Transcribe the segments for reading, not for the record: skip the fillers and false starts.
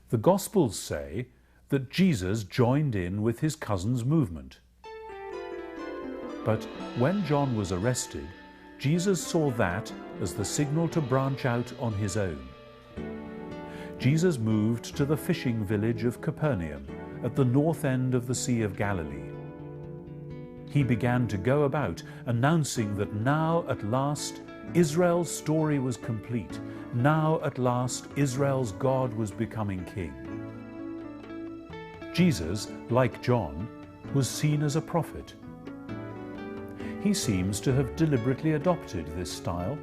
The Gospels say that Jesus joined in with his cousin's movement. But when John was arrested, Jesus saw that as the signal to branch out on his own. Jesus moved to the fishing village of Capernaum at the north end of the Sea of Galilee. He began to go about announcing that now at last Israel's story was complete. Now at last Israel's God was becoming king. Jesus, like John, was seen as a prophet. He seems to have deliberately adopted this style.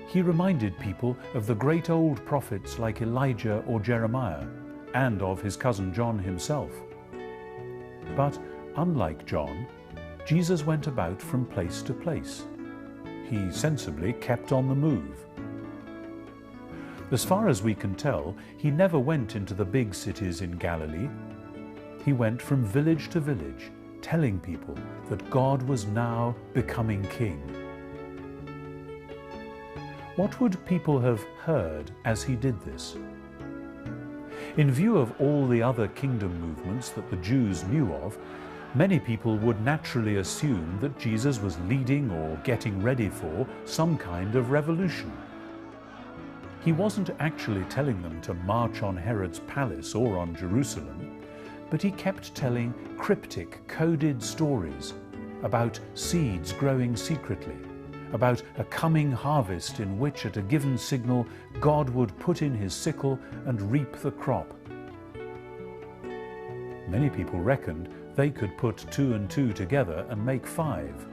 He reminded people of the great old prophets like Elijah or Jeremiah, and of his cousin John himself. But unlike John, Jesus went about from place to place. He sensibly kept on the move. As far as we can tell, he never went into the big cities in Galilee. He went from village to village, telling people that God was now becoming king. What would people have heard as he did this? In view of all the other kingdom movements that the Jews knew of, many people would naturally assume that Jesus was leading or getting ready for some kind of revolution. He wasn't actually telling them to march on Herod's palace or on Jerusalem, but he kept telling cryptic, coded stories about seeds growing secretly, about a coming harvest in which at a given signal God would put in his sickle and reap the crop. Many people reckoned they could put 2 and 2 together and make 5.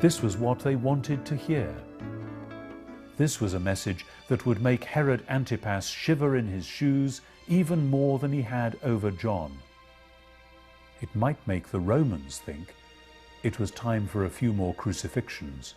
This was what they wanted to hear. This was a message that would make Herod Antipas shiver in his shoes even more than he had over John. It might make the Romans think it was time for a few more crucifixions.